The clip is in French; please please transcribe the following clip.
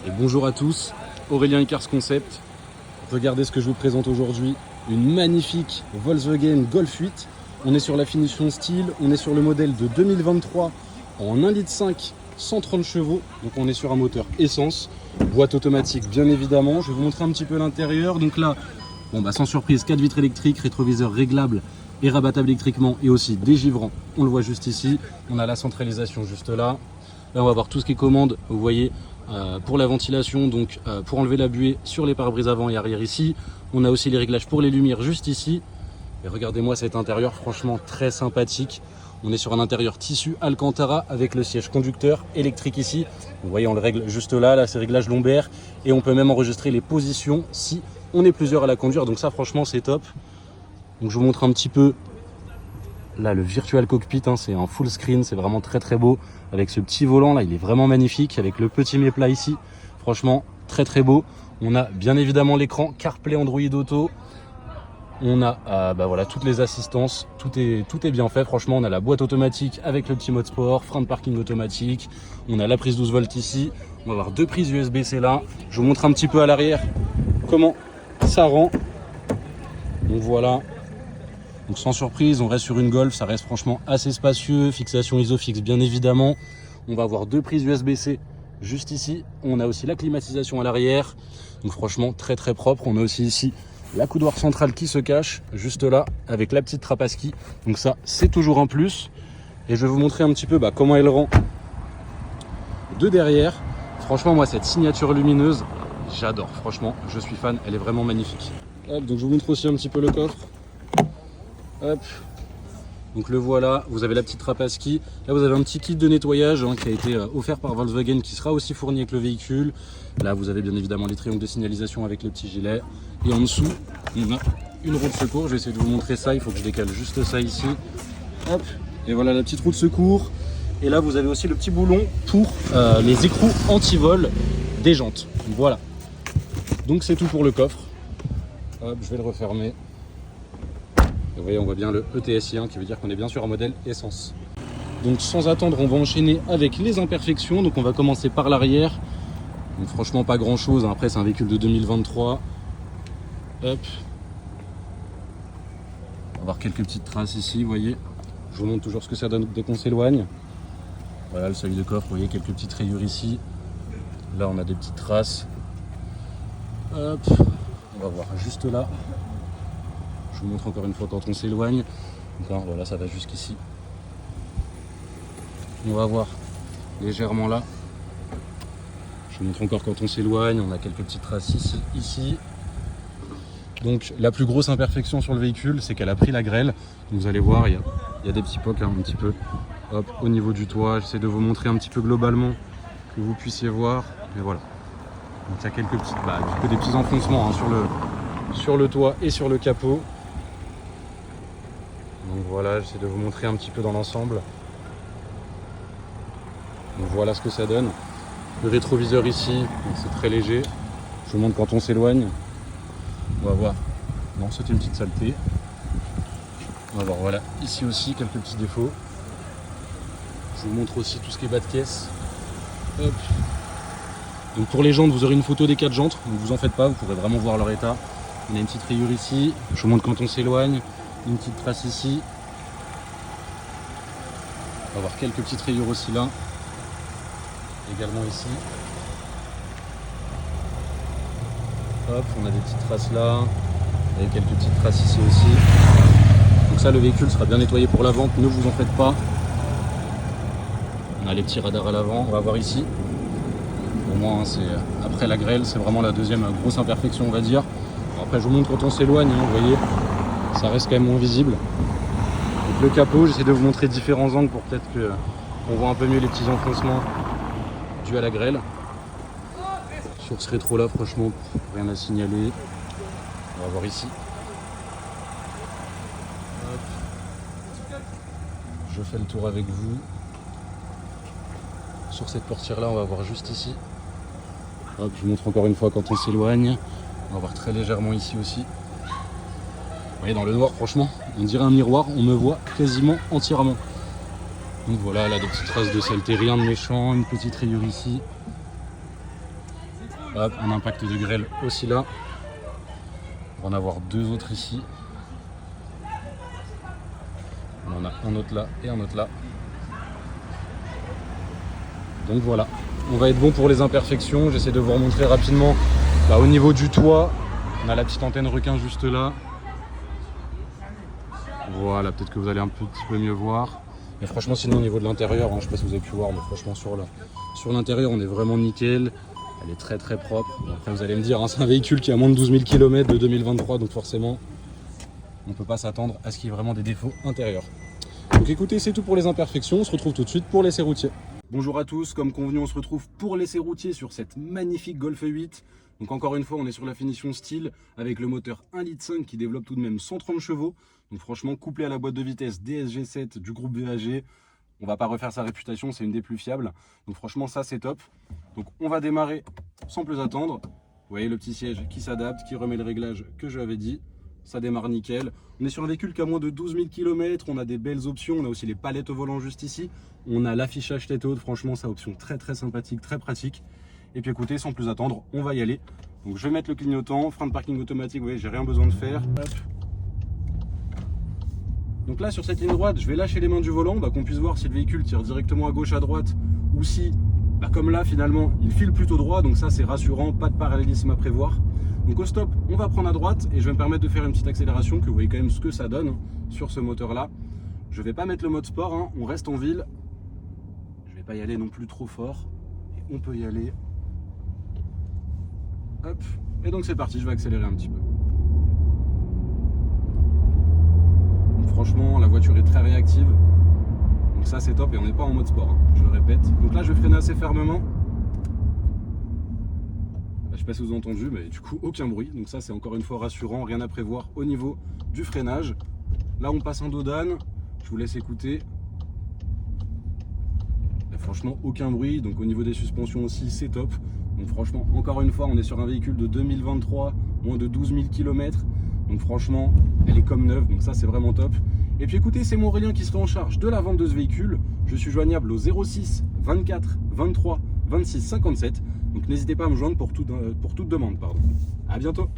Et bonjour à tous, Aurélien Icars Concept. Regardez ce que je vous présente aujourd'hui, une magnifique Volkswagen Golf 8. On est sur la finition style, on est sur le modèle de 2023 en 1,5 litre, 130 chevaux. Donc on est sur un moteur essence, boîte automatique bien évidemment. Je vais vous montrer un petit peu l'intérieur. Donc là, sans surprise, 4 vitres électriques, rétroviseur réglable et rabattable électriquement et aussi dégivrant. On le voit juste ici. On a la centralisation juste là. Là on va voir tout ce qui est commande, vous voyez, pour la ventilation, donc pour enlever la buée sur les pare-brises avant et arrière ici. On a aussi les réglages pour les lumières juste ici. Et regardez-moi cet intérieur, franchement très sympathique. On est sur un intérieur tissu Alcantara avec le siège conducteur électrique ici. Vous voyez, on le règle juste là c'est réglage lombaire. Et on peut même enregistrer les positions si on est plusieurs à la conduire. Donc ça franchement c'est top. Donc je vous montre un petit peu là le virtual cockpit, c'est en full screen, c'est vraiment très très beau. Avec ce petit volant là, il est vraiment magnifique. Avec le petit méplat ici, franchement très très beau. On a bien évidemment l'écran CarPlay Android Auto. On a toutes les assistances, tout est bien fait. Franchement, on a la boîte automatique avec le petit mode sport, frein de parking automatique. On a la prise 12 volts ici. On va avoir deux prises USB-C là. Je vous montre un petit peu à l'arrière comment ça rend. Donc voilà. Donc sans surprise, on reste sur une Golf, ça reste franchement assez spacieux. Fixation ISOFIX bien évidemment. On va avoir deux prises USB-C juste ici. On a aussi la climatisation à l'arrière. Donc franchement très très propre. On a aussi ici la coudoir centrale qui se cache juste là avec la petite trappe à ski. Donc ça c'est toujours un plus. Et je vais vous montrer un petit peu comment elle rend de derrière. Franchement moi cette signature lumineuse j'adore, franchement je suis fan, elle est vraiment magnifique. Hop, donc je vous montre aussi un petit peu le coffre. Hop. Donc le voilà, vous avez la petite trappe à ski. Là vous avez un petit kit de nettoyage qui a été offert par Volkswagen, qui sera aussi fourni avec le véhicule. Là vous avez bien évidemment les triangles de signalisation avec les petits gilets. Et en dessous, on a une roue de secours. Je vais essayer de vous montrer ça, il faut que je décale juste ça ici. Hop. Et voilà la petite roue de secours. Et là vous avez aussi le petit boulon pour les écrous anti-vol des jantes. Voilà. Donc c'est tout pour le coffre. Hop, je vais le refermer. Et vous voyez, on voit bien le ETSI1 qui veut dire qu'on est bien sur un modèle essence. Donc sans attendre, on va enchaîner avec les imperfections. Donc on va commencer par l'arrière. Donc franchement pas grand chose. Après c'est un véhicule de 2023. Hop. On va avoir quelques petites traces ici, vous voyez. Je vous montre toujours ce que ça donne dès qu'on s'éloigne. Voilà le seuil de coffre, vous voyez quelques petites rayures ici. Là on a des petites traces. Hop. On va voir juste là. Je vous montre encore une fois quand on s'éloigne. Donc voilà, ça va jusqu'ici. On va voir légèrement là. Je vous montre encore quand on s'éloigne. On a quelques petites traces ici. Donc la plus grosse imperfection sur le véhicule, c'est qu'elle a pris la grêle. Vous allez voir, il y a des petits pocs un petit peu. Hop, au niveau du toit. J'essaie de vous montrer un petit peu globalement que vous puissiez voir. Et voilà. Donc il y a quelques petites, des petits enfoncements sur le toit et sur le capot. Donc voilà, j'essaie de vous montrer un petit peu dans l'ensemble. Donc voilà ce que ça donne. Le rétroviseur ici, c'est très léger. Je vous montre quand on s'éloigne. On va voir. Non, c'était une petite saleté. On va voir, voilà. Ici aussi, quelques petits défauts. Je vous montre aussi tout ce qui est bas de caisse. Hop. Donc pour les jantes, vous aurez une photo des 4 jantes. Donc vous en faites pas, vous pourrez vraiment voir leur état. On a une petite rayure ici. Je vous montre quand on s'éloigne. Une petite trace ici. On va avoir quelques petites rayures aussi là. Également ici. Hop, on a des petites traces là. Et quelques petites traces ici aussi. Donc ça, le véhicule sera bien nettoyé pour la vente, ne vous en faites pas. On a les petits radars à l'avant, on va voir ici. Pour moi, c'est après la grêle, c'est vraiment la deuxième grosse imperfection, on va dire. Alors après, je vous montre quand on s'éloigne, vous voyez. Ça reste quand même moins visible. Donc le capot, j'essaie de vous montrer différents angles pour peut-être qu'on voit un peu mieux les petits enfoncements dus à la grêle. Sur ce rétro là, franchement, rien à signaler. On va voir ici. Hop. Je fais le tour avec vous. Sur cette portière là, on va voir juste ici. Hop, je vous montre encore une fois quand on s'éloigne. On va voir très légèrement ici aussi. Vous voyez, dans le noir, franchement, on dirait un miroir, on me voit quasiment entièrement. Donc voilà, là, des petites traces de saleté, rien de méchant, une petite rayure ici. Hop, un impact de grêle aussi là. On va en avoir 2 autres ici. On en a un autre là et un autre là. Donc voilà, on va être bon pour les imperfections. J'essaie de vous remontrer rapidement. Au niveau du toit, on a la petite antenne requin juste là. Voilà, peut-être que vous allez un petit peu mieux voir. Mais franchement, sinon au niveau de l'intérieur, je ne sais pas si vous avez pu voir, mais franchement sur l'intérieur, on est vraiment nickel. Elle est très très propre. Bon, après, vous allez me dire, c'est un véhicule qui a moins de 12 000 km de 2023, donc forcément, on ne peut pas s'attendre à ce qu'il y ait vraiment des défauts intérieurs. Donc écoutez, c'est tout pour les imperfections. On se retrouve tout de suite pour l'essai routier. Bonjour à tous, comme convenu, on se retrouve pour l'essai routier sur cette magnifique Golf 8. Donc encore une fois, on est sur la finition style avec le moteur 1,5 litre qui développe tout de même 130 chevaux. Donc franchement, couplé à la boîte de vitesse DSG7 du groupe VAG, on va pas refaire sa réputation, c'est une des plus fiables. Donc franchement, ça c'est top. Donc on va démarrer sans plus attendre. Vous voyez le petit siège qui s'adapte, qui remet le réglage que je avais dit. Ça démarre nickel. On est sur un véhicule qui a moins de 12 000 km. On a des belles options. On a aussi les palettes au volant juste ici. On a l'affichage tête haute. Franchement, ça option très très sympathique, très pratique. Et puis écoutez, sans plus attendre, on va y aller. Donc je vais mettre le clignotant, frein de parking automatique. Vous voyez, j'ai rien besoin de faire. Hop. Donc là, sur cette ligne droite, je vais lâcher les mains du volant, qu'on puisse voir si le véhicule tire directement à gauche, à droite, ou si, comme là finalement, il file plutôt droit. Donc ça, c'est rassurant, pas de parallélisme à prévoir. Donc au stop, on va prendre à droite et je vais me permettre de faire une petite accélération, que vous voyez quand même ce que ça donne sur ce moteur-là. Je ne vais pas mettre le mode sport, on reste en ville. Je ne vais pas y aller non plus trop fort. Et on peut y aller. Hop. Et donc c'est parti, je vais accélérer un petit peu. Donc franchement, la voiture est très réactive. Donc ça c'est top et on n'est pas en mode sport, je le répète. Donc là je vais freiner assez fermement. Je ne sais pas si vous avez entendu, mais du coup aucun bruit. Donc ça c'est encore une fois rassurant, rien à prévoir au niveau du freinage. Là on passe en dos d'âne, je vous laisse écouter. Et franchement aucun bruit, donc au niveau des suspensions aussi c'est top. Donc franchement encore une fois on est sur un véhicule de 2023, moins de 12 000 km. Donc franchement elle est comme neuve, donc ça c'est vraiment top. Et puis écoutez, c'est moi Aurélien qui sera en charge de la vente de ce véhicule. Je suis joignable au 06 24 23 26 57. Donc n'hésitez pas à me joindre pour toute demande. A bientôt.